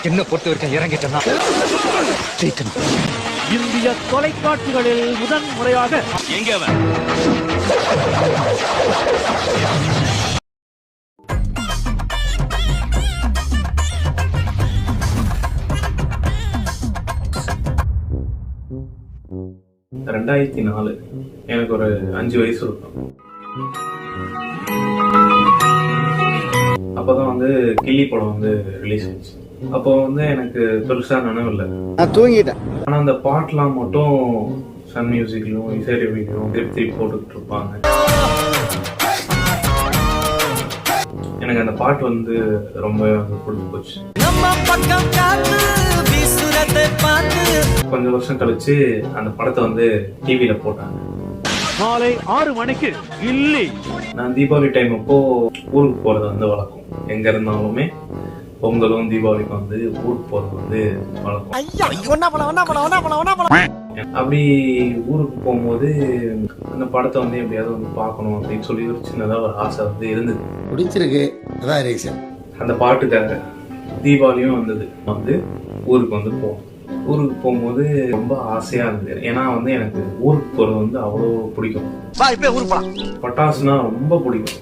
என்ன பொறுத்த வரைக்கும் இறங்கிட்டேன்னா ஜெயிக்கணும். இந்திய தொலைக்காட்சிகளில் முதன் முறையாக எங்க அவன்? $2004 எனக்கு ஒரு 5 வயசு இருக்கும். அப்பதான் வந்து கில்லி படம் வந்து ரிலீஸ் ஆச்சு. அப்போ வந்து எனக்கு பெருசா நினைவு இல்லை, நான் தூங்கிட்டேன். ஆனா அந்த பாட்டுலாம் மட்டும் சன் மியூசிக்லயும் இசை டிவிலையும் திருப்பி போட்டுக்கிட்டு இருப்பாங்க. எனக்கு அந்த பாட்டு வந்து ரொம்ப பிடிச்சி போச்சு. கொஞ்சம் வருஷம் கழிச்சு அந்த படத்தை வந்து டிவியில போட்டாங்க. மாலை 6 மணிக்கு கில்லி. நான் தீபாவளி டைம் அப்போ ஊருக்கு போறது வந்து வழக்கம். எங்க இருந்தாலுமே பொங்கலும் தீபாவளிக்கும் வந்து ஊருக்கு போறது வந்து வழக்கம். அப்படி ஊருக்கு போகும்போது அந்த படத்தை வந்து எப்படியாவது வந்து பார்க்கணும் அப்படின்னு சொல்லி ஒரு சின்னதா ஒரு ஆசை வந்து இருந்தது. பிடிச்சிருக்கு, அதான் ரீசன். அந்த பாட்டுக்காக தீபாவளியும் வந்தது. வந்து ஊருக்கு வந்து போவோம். ஊருக்கு போகும்போது ரொம்ப ஆசையா இருந்தது. ஏன்னா வந்து எனக்கு ஊருக்கு போறது வந்து அவ்வளோ பிடிக்கும். பட்டாசுனா ரொம்ப பிடிக்கும்,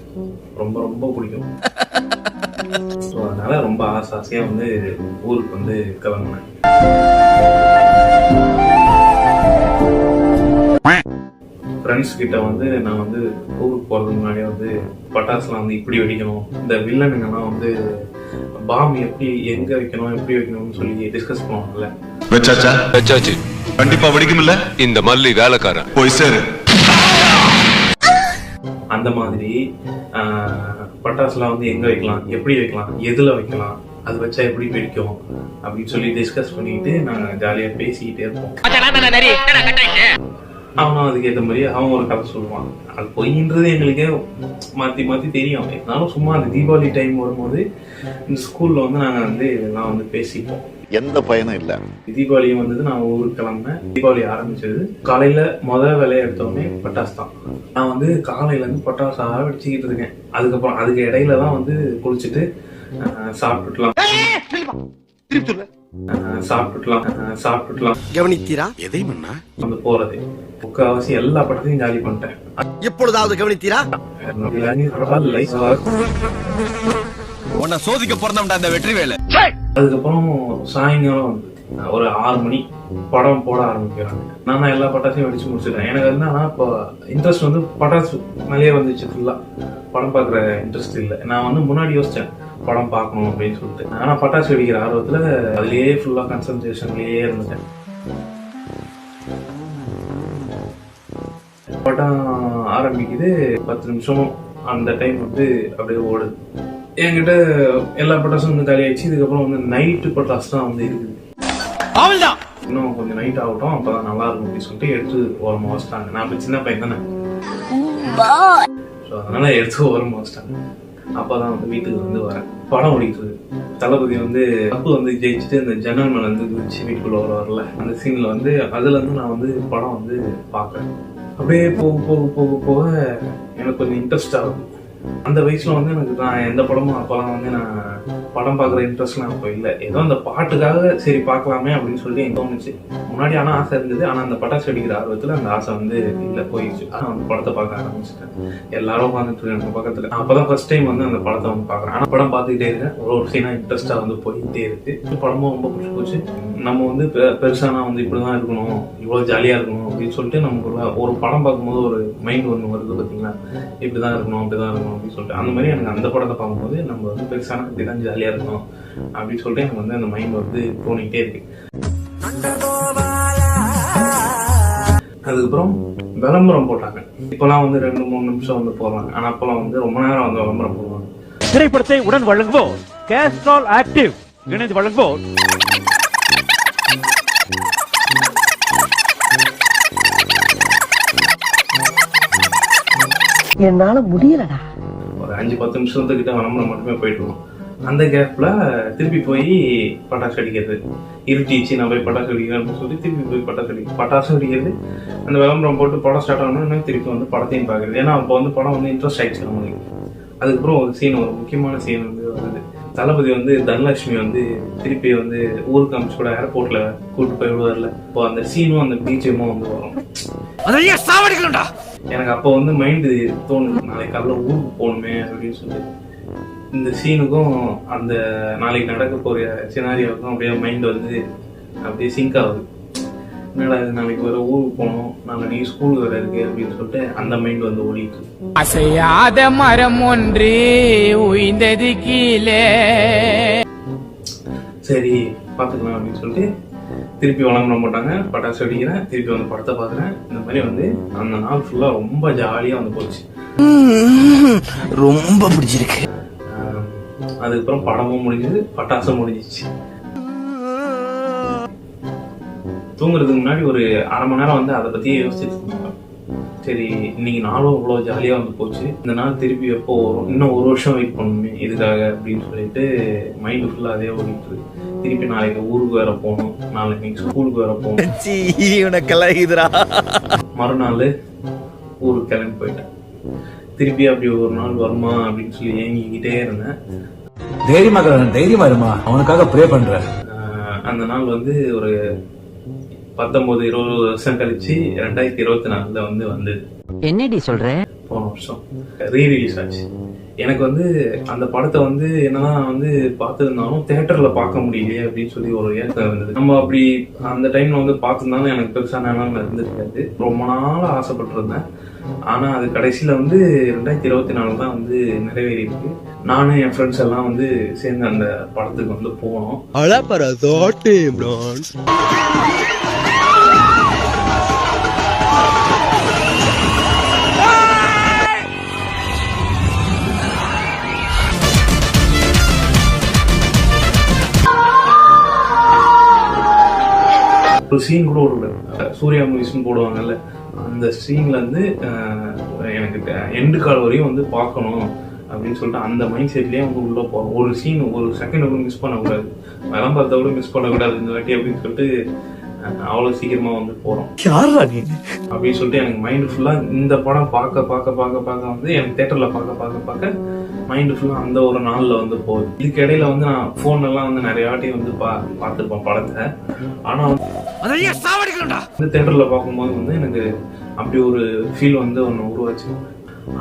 ரொம்ப ரொம்ப பிடிக்கும். அதனால ரொம்ப ஆசையா வந்து ஊருக்கு வந்து கிளம்புனேன். ஃப்ரெண்ட்ஸ் கிட்ட வந்து நான் வந்து ஊருக்கு போறதுக்கு முன்னாடியே வந்து பட்டாசுலாம் வந்து இப்படி வெடிக்கணும், இந்த வில்லனுங்கெல்லாம் வந்து பாம் எப்படி எங்க வைக்கணும் எப்படி வைக்கணும்னு சொல்லி டிஸ்கஸ் பண்ணுவாங்கல்ல. வச்சாச்சு கண்டிப்பா வெடிக்கும்ல இந்த மல்லி வேலைக்காரன் போய் சேரு. அந்த மாதிரி பட்டாசுலாம் வந்து எங்க வைக்கலாம், எப்படி வைக்கலாம், எதுல வைக்கலாம், அது வச்சா எப்படி வெடிக்கும் அப்படின்னு சொல்லி டிஸ்கஸ் பண்ணிட்டு நாங்க ஜாலியா பேசிக்கிட்டே இருப்போம். அவனும் அதுக்கு ஏற்ற மாதிரி அவன் ஒரு கதை சொல்லுவான். அது பொய்ன்றது எங்களுக்கே மாத்தி மாத்தி தெரியும். இருந்தாலும் சும்மா அந்த தீபாவளி டைம் வரும்போது இந்த ஸ்கூல்ல வந்து நாங்க வந்து இதெல்லாம் வந்து பேசிப்போம். எந்த பயனும் இல்ல. தீபாவளி வந்தது, நான் ஊருக்கு கிளம்பினேன். தீபாவளி ஆரம்பிச்சது காலையில முதல் வேலையை எடுத்தோடனே பட்டாசு தான். நான் வந்து காலையில இருந்து பட்டாசா வெடிச்சுக்கிட்டு இருக்கேன். அதுக்கப்புறம் அதுக்கு இடையில தான் வந்து குளிச்சுட்டு சாப்பிட்டுக்கலாம் கவனித்தீரா? எதை மண்ணா வந்து போறது முக்காவாசி எல்லா படத்தையும் காலி பண்ணிட்டேன். எப்பொழுதாவது கவனித்தீரா? உன்னை சோதிக்க பிறந்தவன்டா அந்த வெற்றி வேலை. அதுக்கப்புறம் சாயங்காலம் வந்து ஒரு 6 மணி படம் போட ஆரம்பிக்கிறாங்க. நான் எல்லா பட்டாசையும் வெடிச்சு முடிச்சிட்டேன். எனக்கு வந்து ஆனா இப்போ இன்ட்ரெஸ்ட் வந்து பட்டாசு மேலேயே வந்துச்சு. ஃபுல்லா படம் பார்க்குற இன்ட்ரெஸ்ட் இல்லை. நான் வந்து முன்னாடி யோசிச்சேன் படம் பார்க்கணும் அப்படின்னு சொல்லிட்டு. ஆனா பட்டாசு வெடிக்கிற ஆர்வத்துல அதுலயே ஃபுல்லா கான்சென்ட்ரேஷன்லயே இருந்துட்டேன். படம் ஆரம்பிக்குது, 10 நிமிஷம் அந்த டைம் வந்து அப்படியே ஓடுது. என்கிட்ட எல்லா பட்டாசும் வந்து காலி ஆயிடுச்சு. இதுக்கப்புறம் வந்து நைட்டு பட்டாசு தான் வந்து இருக்குது. இன்னும் கொஞ்சம் நைட் ஆகட்டும், அப்பதான் நல்லா இருக்கும் அப்படின்னு சொல்லிட்டு எடுத்து ஓரமா வச்சிட்டாங்க. நான் இப்ப சின்ன பையன் தானே, அதனால எடுத்து ஓரமா வச்சிட்டாங்க. அப்பதான் வந்து வீட்டுக்கு வந்து வரேன். படம் ஓடிட்டு தளபதி வந்து தப்பு வந்து ஜெயிச்சுட்டு இந்த ஜன்னல் மேல வந்து குதிச்சு வீட்டுக்குள்ள வரல. அந்த சீன்ல வந்து அதுல இருந்து நான் வந்து படம் வந்து பாக்குறேன். அப்படியே போக போக போக போக எனக்கு கொஞ்சம் இன்ட்ரெஸ்ட் ஆகும். அந்த வயசுல வந்து எனக்கு நான் எந்த படமும் அப்பெல்லாம் வந்து நான் படம் பார்க்குற இன்ட்ரெஸ்ட்லாம் அப்போ இல்லை. ஏதோ அந்த பாட்டுக்காக சரி பார்க்கலாமே அப்படின்னு சொல்லி எனக்கு தோணுச்சு முன்னாடி. ஆனால் ஆசை இருந்தது. ஆனால் அந்த பட்டாசு வெடிக்கிற ஆர்வத்தில் அந்த ஆசை வந்து இல்லை, போயிடுச்சு. ஆனால் அந்த படத்தை பார்க்க ஆரம்பிச்சிட்டேன். எல்லாரும் உட்காந்துட்டு இருக்காங்க பக்கத்தில். அப்பதான் ஃபர்ஸ்ட் டைம் வந்து அந்த படத்தை வந்து பார்க்குறேன். ஆனால் படம் பார்த்துக்கிட்டே இருக்கேன். ஒரு சீனா இன்ட்ரெஸ்டாக வந்து போயிட்டே இருக்கு. படமும் ரொம்ப பிடிச்சி போச்சு. நம்ம வந்து பெருசானா வந்து இப்படிதான் இருக்கணும், இவ்வளவு ஜாலியா இருக்கணும் அப்படின்னு சொல்லிட்டு நமக்கு ஒரு படம் பார்க்கும்போது ஒரு மைண்ட் ஒன்று வருது பார்த்தீங்களா, இப்படிதான் இருக்கணும் அப்படிதான் இருக்கணும் அப்படின்னு சொல்லிட்டு. அந்த மாதிரி எனக்கு அந்த படத்தை பார்க்கும்போது நம்ம வந்து பெருசான இப்படிதான் ஜாலியா இருக்கணும் அப்படின்னு சொல்லிட்டு எனக்கு வந்து அந்த மைண்ட் வந்து தோணிக்கிட்டே இருக்கு. அதுக்கப்புறம் விளம்பரம் போட்டாங்க. இப்பெல்லாம் வந்து 2-3 நிமிஷம் வந்து போடுறாங்க. ஆனா அப்பெல்லாம் வந்து ரொம்ப நேரம் வந்து விளம்பரம் போடுவாங்க. திரைப்படத்தை உடன் வழங்குவோம் கேஸ்ட்ரால் ஆக்டிவ், இணைந்து வழங்குவோம் என்னால முடியலடா. ஒரு 5-10 நிமிஷத்துக்கிட்ட விளம்பரம் மட்டுமே போயிட்டுருவோம். அந்த கேப்ல திருப்பி போய் பட்டாசு வெடிக்கிறது. இருட்டிச்சு, நான் போய் பட்டாசு வெடிக்கிறேன்னு சொல்லி திருப்பி போய் பட்டாசு வெடிக்கிறது. அந்த விளம்பரம் போட்டு படம் ஸ்டார்ட் ஆகணும்னா திருப்பி வந்து படத்தையும் பார்க்கறது. ஏன்னா அப்போ வந்து படம் வந்து இன்ட்ரெஸ்ட் ஆயிடுச்சு நம்மளுக்கு. அதுக்கப்புறம் ஒரு சீன், ஒரு முக்கியமான சீன் வந்து வருது. தளபதி வந்து தனலட்சுமி வந்து திருப்பி வந்து ஊருக்கு அமிச்சு கூட ஏர்போர்ட்ல கூட்டு போய் விடுவார்ல, இப்போ அந்த சீனும் அந்த பீஜமும் வந்து வரும். எனக்கு அப்போ வந்து மைண்டு தோணுது, நாளைக்கு காலைல ஊருக்கு போகணுமே அப்படின்னு சொல்லி. இந்த சீனுக்கும் அந்த நாளைக்கு நடக்க போற சினாரியோவுக்கும் அப்படியே மைண்ட் வந்து அப்படியே சிங்க் ஆகுது. என்னடா நாளைக்கு வர ஊருக்கு போகணும், நாளைக்கு ஸ்கூல் வேற இருக்கு அப்படின்னு சொல்லிட்டு அந்த மைண்ட் வந்து ஓடிட்டு இருக்கு. அசையாத மரம் ஒன்று உயிர்ந்தது கீழே. சரி பாத்துக்கலாம் அப்படின்னு சொல்லிட்டு திருப்பி வளம் போட்டாங்க, பட்டாசு வெடிக்கிறேன், திருப்பி வந்து படத்தை பாக்குறேன். இந்த மாதிரி வந்து அந்த நாள் ஃபுல்லா ரொம்ப ஜாலியா வந்து போச்சு. ரொம்ப பிடிச்சிருக்கு. அதுக்கப்புறம் படமும் முடிஞ்சது, பட்டாசும் முடிஞ்சிச்சு. தூங்குறதுக்கு முன்னாடி ஒரு அரை மணி நேரம் வந்து அதை பத்தியே யோசிச்சுட்டு இருந்தாங்க. சரி இன்னைக்கு நாளும் இவ்வளோ ஜாலியா வந்து போச்சு, இந்த நாள் திருப்பி எப்போ வரும், இன்னும் ஒரு வருஷம் வெயிட் பண்ணணுமே இதுக்காக அப்படின்னு சொல்லிட்டு மைண்டு ஃபுல்லா அதே ஓடிட்டு இருக்கு. திருப்பி நாளைக்கு ஊருக்கு வேற போகணும், நாளைக்கு ஸ்கூலுக்கு வேற போகணும். மறுநாள் ஊருக்கு கிளம்பி போயிட்டேன். திருப்பி அப்படி ஒரு நாள் வருமா அப்படின்னு சொல்லி ஏங்கிக்கிட்டே இருந்தேன். தைரியமா இருமா, அவனுக்காக ப்ரே பண்றேன். அந்த நாள் வந்து ஒரு 19-20 வருஷம் கழிச்சு 2024 வந்து வந்தது. என்னடி சொல்ற? போன வருஷம் ரீரிலீஸ் ஆச்சு. எனக்கு வந்து அந்த படத்தை வந்து என்னதான் வந்து பார்த்துருந்தாலும் தியேட்டர்ல பார்க்க முடியலையே அப்படின்னு சொல்லி ஒரு ஏக்கம் இருந்தது. நம்ம அப்படி அந்த டைம்ல வந்து பார்த்துருந்தாலும் எனக்கு பெருசா நிலைமை இருந்திருக்காது. ரொம்ப நாள் ஆசைப்பட்டிருந்தேன். ஆனா அது கடைசியில வந்து 2024 தான் வந்து நிறைவேறி இருக்கு. நானும் என் ஃப்ரெண்ட்ஸ் எல்லாம் வந்து சேர்ந்து அந்த படத்துக்கு வந்து போனோம். ஒரு சீன் கூட ஒரு சூர்யா மூவிஸ்ன்னு போடுவாங்கல்ல, அந்த சீன்ல இருந்து எனக்கு எண்டு கால் வரையும் வந்து பார்க்கணும் அப்படின்னு சொல்லிட்டு அந்த மைண்ட் செட்லயே வந்து உள்ள போறோம். ஒரு சீன் ஒரு செகண்ட் கூட மிஸ் பண்ணக்கூடாது, விளம்பரத்தை கூட மிஸ் பண்ணக்கூடாது இந்த வாட்டி அப்படின்னு சொல்லிட்டு அவ்வளவு சீக்கிரமா வந்து போறோம் அப்படின்னு சொல்லிட்டு எனக்கு மைண்ட் ஃபுல்லா இந்த படம் பார்க்க வந்து எனக்கு தியேட்டர்ல பார்க்க மைண்ட் ஃபுல்லா அந்த ஒரு நாள்ல வந்து போகுது. இதுக்கு இடையில வந்து நான் போன் எல்லாம் வந்து நிறைய வாட்டி வந்து பார்த்துருப்பேன் படத்தை. ஆனா வந்து தியேட்டர்ல பார்க்கும்போது வந்து எனக்கு அப்படி ஒரு ஃபீல் வந்து ஒன்று உருவாச்சு.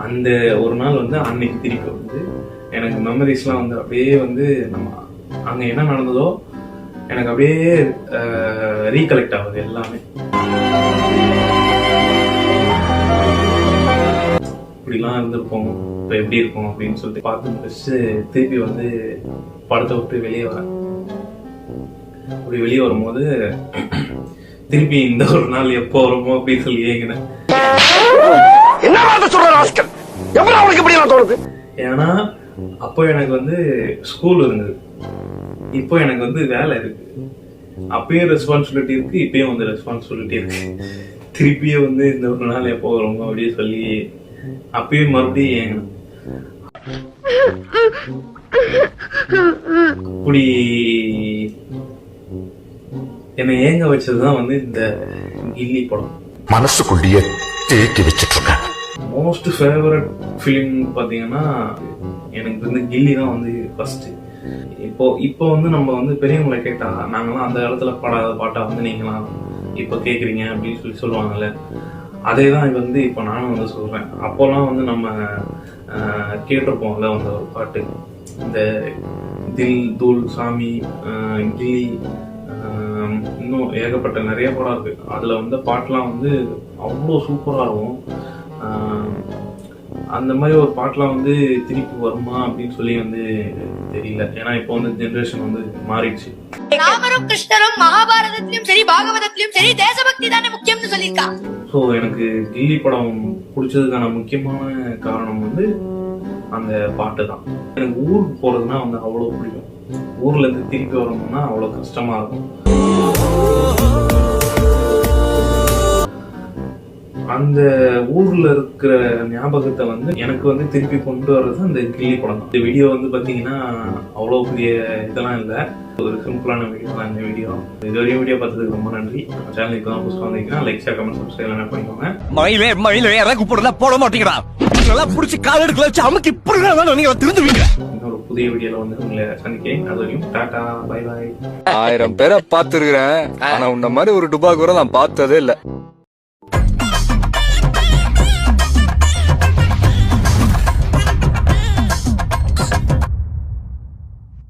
அந்த ஒரு நாள் வந்து அன்னைக்கு திருப்பி வந்து எனக்கு மெமரிஸ்லாம் வந்து அப்படியே வந்து நம்ம அங்க என்ன நடந்ததோ எனக்கு அப்படியே ரீகலெக்ட் ஆகுது எல்லாமே. இப்படிலாம் இருந்திருப்போம், இப்போ எப்படி இருக்கும் அப்படின்னு சொல்லிட்டு பார்த்து முடிச்சு திருப்பி வந்து படத்தை விட்டு வெளியே வரேன். அப்படி வெளியே வரும்போது திருப்பி இந்த ஒரு நாள் எப்போ வருமோ அப்படின்னு சொல்லி ஏங்கினேன். ஏன்னா அப்போ எனக்கு வந்து ஸ்கூல் இருந்தது, இப்போ எனக்கு வந்து வேலை இருக்கு. அப்பயும் ரெஸ்பான்சிபிலிட்டி இருக்கு, இப்பயும் வந்து ரெஸ்பான்சிபிலிட்டி இருக்கு. திருப்பியும் வந்து இந்த ஒரு நாள் எப்போ வரும் அப்படின்னு சொல்லி அப்பயும் மறுபடியும் ஏங்கணும். அப்படி என்னை ஏங்க வச்சதுதான் வந்து இந்த கில்லி படம். மனசுக்குள்ளேயே தேக்கி வச்சிட்டு இருக்கேன். மோஸ்ட் ஃபேவரட் ஃபிலிம் பாத்தீங்கன்னா எனக்கு வந்து கில்லி தான் வந்து ஃபர்ஸ்ட். இப்போ வந்து நம்ம வந்து பெரியவங்களை கேட்டா நாங்களாம் அந்த காலத்துல பாடாத பாட்டா வந்து நீங்களாம் இப்ப கேக்குறீங்க அப்படின்னு சொல்லி சொல்லுவாங்கல்ல, அதே தான் வந்து இப்போ நானும் வந்து சொல்றேன். அப்போல்லாம் வந்து நம்ம கேட்டிருப்போம்ல அந்த ஒரு பாட்டு, இந்த தில் தூள் சாமி கில்லி, இன்னும் ஏகப்பட்ட நிறைய படம் இருக்கு. அதுல வந்து பாட்டுலாம் வந்து அவ்வளோ சூப்பரா இருக்கும். அந்த மாதிரி ஒரு பாட்டுலாம் வந்து திருப்பி வருமா அப்படின்னு சொல்லி வந்து தெரியல. ஏன்னா இப்போ வந்து ஜெனரேஷன் வந்து மாறிடுச்சு. ராமரும் கிருஷ்ணரும் மகாபாரதத்திலும் சரி பாகவதத்திலும் சரி தேசபக்தி தானே முக்கியம்னு சொல்லியிருக்கா. ஸோ எனக்கு கில்லி படம் பிடிச்சதுக்கான முக்கியமான காரணம் வந்து அந்த பாட்டு தான். எனக்கு ஊருக்கு போறதுன்னா வந்து அவ்வளோ பிடிக்கும். ஊர்ல இருந்து திருப்பி வரணும்னா அவ்வளோ கஷ்டமா இருக்கும். அந்த ஊர்ல இருக்கிற ஞாபகத்தை வந்து எனக்கு வந்து திருப்பி கொண்டு வர்றது அந்த கில்லி படம் தான். இந்த வீடியோ வந்து பாத்தீங்கன்னா அவ்வளவு பெரிய இதெல்லாம் இல்லை, ஒரு சிம்பிளான வீடியோ தான் இந்த வீடியோ. இது வரையும் வீடியோ பார்த்ததுக்கு ரொம்ப நன்றி. நம்ம சேனலுக்கு தான் புதுசாக வந்தீங்கன்னா லைக் ஷேர் கமெண்ட் சப்ஸ்கிரைப் எல்லாம் பண்ணிக்கோங்க. மயிலே இறக்கு போடுறதா போட மாட்டேங்கிறான். புடிச்சு கால் எடுக்கல வச்சு அமுக்கி இப்படி நீங்க திருந்துவீங்க. இன்னொரு புதிய வீடியோல வந்து உங்களை சந்திக்கிறேன். அது வரையும் டாடா, பை பாய். 1000 பேரை பாத்துருக்கிறேன், ஆனா உன்ன மாதிரி ஒரு டுபாக்கூரை நான் பார்த்ததே இல்ல.